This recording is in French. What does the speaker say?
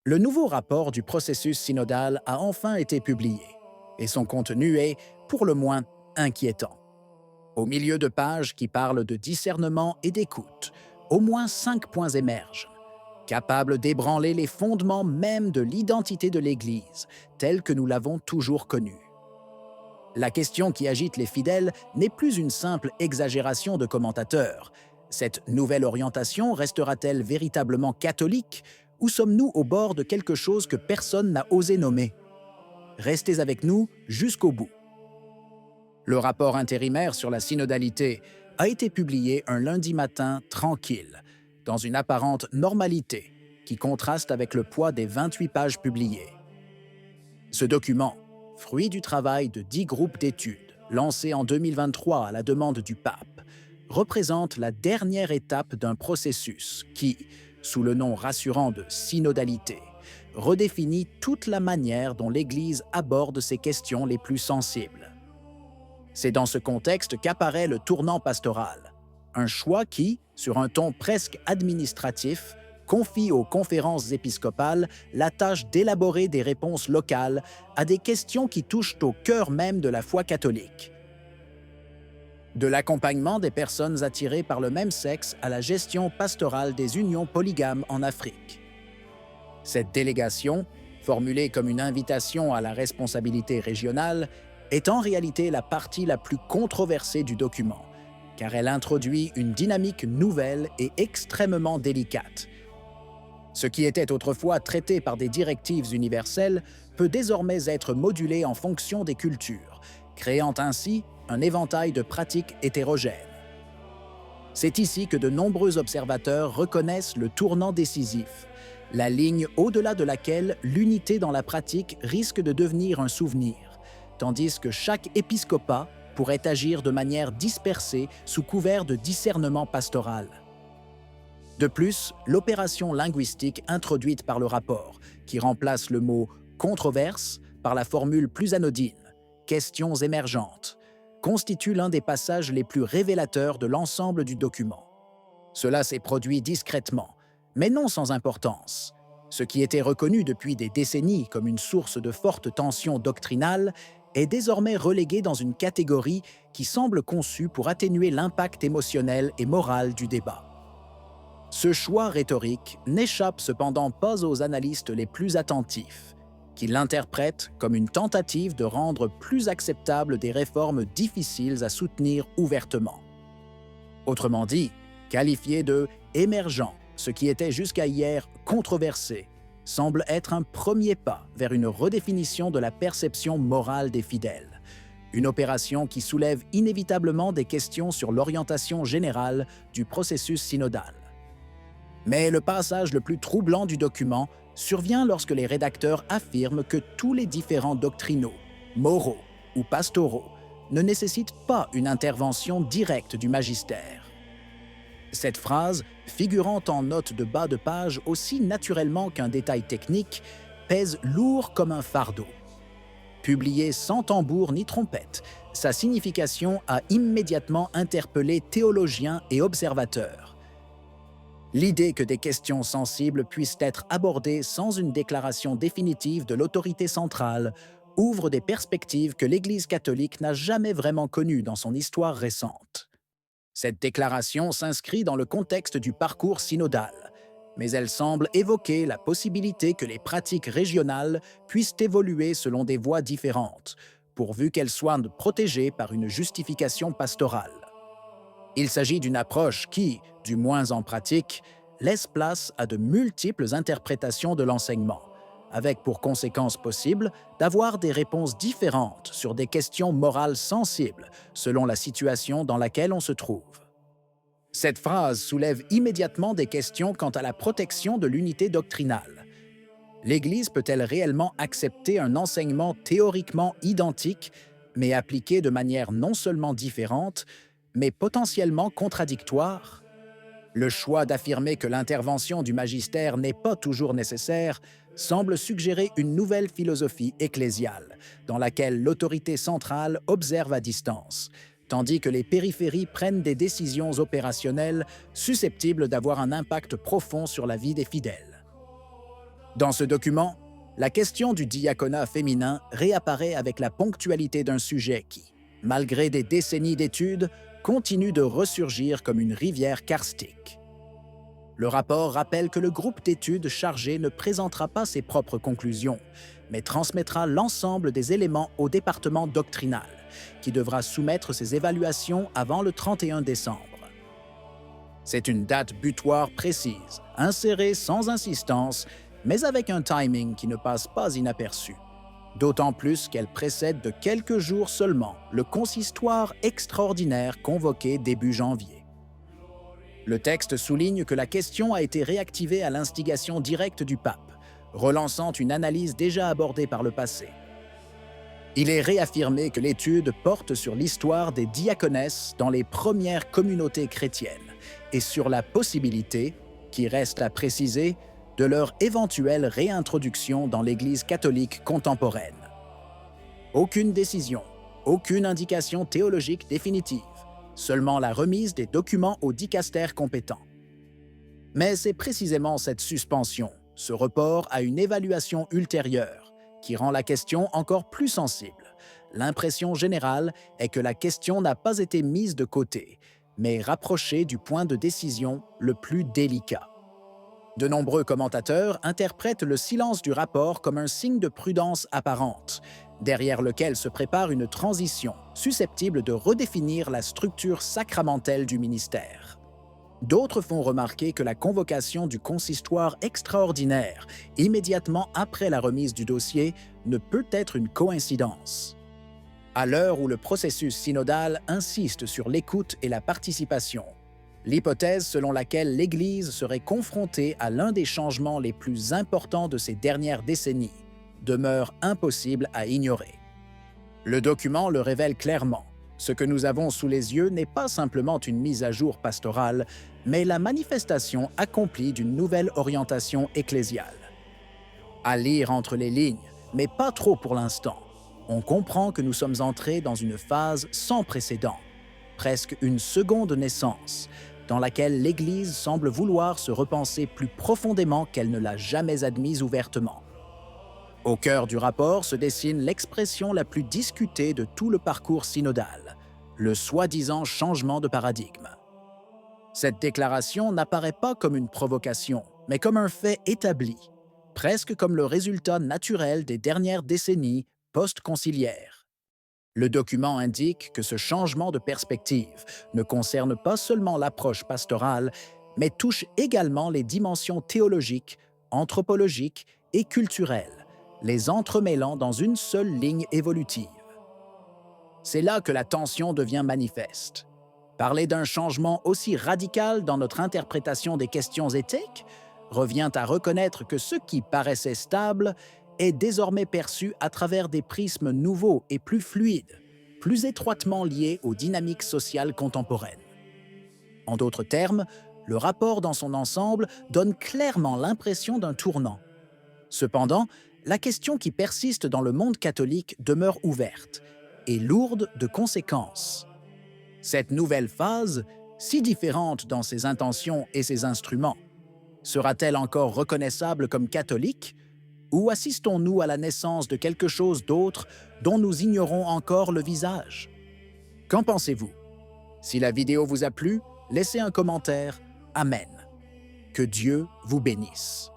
Le nouveau rapport du processus synodal a enfin été publié, et son contenu est, pour le moins, inquiétant. Au milieu de pages qui parlent de discernement et d'écoute, au moins 5 points émergent, capables d'ébranler les fondements même de l'identité de l'Église, telle que nous l'avons toujours connue. La question qui agite les fidèles n'est plus une simple exagération de commentateurs. Cette nouvelle orientation restera-t-elle véritablement catholique ou sommes-nous au bord de quelque chose que personne n'a osé nommer? Restez avec nous jusqu'au bout. Le rapport intérimaire sur la synodalité a été publié un lundi matin tranquille, dans une apparente normalité qui contraste avec le poids des 28 pages publiées. Ce document, fruit du travail de 10 groupes d'études lancés en 2023 à la demande du pape, représente la dernière étape d'un processus qui, sous le nom rassurant de synodalité, redéfinit toute la manière dont l'Église aborde ces questions les plus sensibles. C'est dans ce contexte qu'apparaît le tournant pastoral, un choix qui, sur un ton presque administratif, confie aux conférences épiscopales la tâche d'élaborer des réponses locales à des questions qui touchent au cœur même de la foi catholique. De l'accompagnement des personnes attirées par le même sexe à la gestion pastorale des unions polygames en Afrique. Cette délégation, formulée comme une invitation à la responsabilité régionale, est en réalité la partie la plus controversée du document, car elle introduit une dynamique nouvelle et extrêmement délicate. Ce qui était autrefois traité par des directives universelles peut désormais être modulé en fonction des cultures, créant ainsi un éventail de pratiques hétérogènes. C'est ici que de nombreux observateurs reconnaissent le tournant décisif, la ligne au-delà de laquelle l'unité dans la pratique risque de devenir un souvenir, tandis que chaque épiscopat pourrait agir de manière dispersée sous couvert de discernement pastoral. De plus, l'opération linguistique introduite par le rapport, qui remplace le mot « controverse » par la formule plus anodine « questions émergentes », constitue l'un des passages les plus révélateurs de l'ensemble du document. Cela s'est produit discrètement, mais non sans importance. Ce qui était reconnu depuis des décennies comme une source de fortes tensions doctrinales est désormais relégué dans une catégorie qui semble conçue pour atténuer l'impact émotionnel et moral du débat. Ce choix rhétorique n'échappe cependant pas aux analystes les plus attentifs, qui l'interprètent comme une tentative de rendre plus acceptables des réformes difficiles à soutenir ouvertement. Autrement dit, qualifié de « émergent », ce qui était jusqu'à hier controversé, semble être un premier pas vers une redéfinition de la perception morale des fidèles, une opération qui soulève inévitablement des questions sur l'orientation générale du processus synodal. Mais le passage le plus troublant du document survient lorsque les rédacteurs affirment que tous les différents doctrinaux, moraux ou pastoraux ne nécessitent pas une intervention directe du magistère. Cette phrase, figurant en note de bas de page aussi naturellement qu'un détail technique, pèse lourd comme un fardeau. Publiée sans tambour ni trompette, sa signification a immédiatement interpellé théologiens et observateurs. L'idée que des questions sensibles puissent être abordées sans une déclaration définitive de l'autorité centrale ouvre des perspectives que l'Église catholique n'a jamais vraiment connues dans son histoire récente. Cette déclaration s'inscrit dans le contexte du parcours synodal, mais elle semble évoquer la possibilité que les pratiques régionales puissent évoluer selon des voies différentes, pourvu qu'elles soient protégées par une justification pastorale. Il s'agit d'une approche qui, du moins en pratique, laisse place à de multiples interprétations de l'enseignement, avec pour conséquence possible d'avoir des réponses différentes sur des questions morales sensibles selon la situation dans laquelle on se trouve. Cette phrase soulève immédiatement des questions quant à la protection de l'unité doctrinale. L'Église peut-elle réellement accepter un enseignement théoriquement identique, mais appliqué de manière non seulement différente, mais potentiellement contradictoire? Le choix d'affirmer que l'intervention du magistère n'est pas toujours nécessaire semble suggérer une nouvelle philosophie ecclésiale, dans laquelle l'autorité centrale observe à distance, tandis que les périphéries prennent des décisions opérationnelles susceptibles d'avoir un impact profond sur la vie des fidèles. Dans ce document, la question du diaconat féminin réapparaît avec la ponctualité d'un sujet qui, malgré des décennies d'études, continue de ressurgir comme une rivière karstique. Le rapport rappelle que le groupe d'études chargé ne présentera pas ses propres conclusions, mais transmettra l'ensemble des éléments au département doctrinal, qui devra soumettre ses évaluations avant le 31 décembre. C'est une date butoir précise, insérée sans insistance, mais avec un timing qui ne passe pas inaperçu. D'autant plus qu'elle précède de quelques jours seulement le consistoire extraordinaire convoqué début janvier. Le texte souligne que la question a été réactivée à l'instigation directe du pape, relançant une analyse déjà abordée par le passé. Il est réaffirmé que l'étude porte sur l'histoire des diaconesses dans les premières communautés chrétiennes et sur la possibilité, qui reste à préciser, de leur éventuelle réintroduction dans l'Église catholique contemporaine. Aucune décision, aucune indication théologique définitive, seulement la remise des documents au dicaster compétent. Mais c'est précisément cette suspension, ce report à une évaluation ultérieure, qui rend la question encore plus sensible. L'impression générale est que la question n'a pas été mise de côté, mais rapprochée du point de décision le plus délicat. De nombreux commentateurs interprètent le silence du rapport comme un signe de prudence apparente, derrière lequel se prépare une transition susceptible de redéfinir la structure sacramentelle du ministère. D'autres font remarquer que la convocation du consistoire extraordinaire, immédiatement après la remise du dossier, ne peut être une coïncidence. À l'heure où le processus synodal insiste sur l'écoute et la participation, l'hypothèse selon laquelle l'Église serait confrontée à l'un des changements les plus importants de ces dernières décennies demeure impossible à ignorer. Le document le révèle clairement. Ce que nous avons sous les yeux n'est pas simplement une mise à jour pastorale, mais la manifestation accomplie d'une nouvelle orientation ecclésiale. À lire entre les lignes, mais pas trop pour l'instant, on comprend que nous sommes entrés dans une phase sans précédent, presque une seconde naissance, dans laquelle l'Église semble vouloir se repenser plus profondément qu'elle ne l'a jamais admise ouvertement. Au cœur du rapport se dessine l'expression la plus discutée de tout le parcours synodal, le soi-disant changement de paradigme. Cette déclaration n'apparaît pas comme une provocation, mais comme un fait établi, presque comme le résultat naturel des dernières décennies post-conciliaires. Le document indique que ce changement de perspective ne concerne pas seulement l'approche pastorale, mais touche également les dimensions théologiques, anthropologiques et culturelles, les entremêlant dans une seule ligne évolutive. C'est là que la tension devient manifeste. Parler d'un changement aussi radical dans notre interprétation des questions éthiques revient à reconnaître que ce qui paraissait stable est désormais perçu à travers des prismes nouveaux et plus fluides, plus étroitement liés aux dynamiques sociales contemporaines. En d'autres termes, le rapport dans son ensemble donne clairement l'impression d'un tournant. Cependant, la question qui persiste dans le monde catholique demeure ouverte et lourde de conséquences. Cette nouvelle phase, si différente dans ses intentions et ses instruments, sera-t-elle encore reconnaissable comme catholique? Ou assistons-nous à la naissance de quelque chose d'autre dont nous ignorons encore le visage? Qu'en pensez-vous? Si la vidéo vous a plu, laissez un commentaire. Amen. Que Dieu vous bénisse.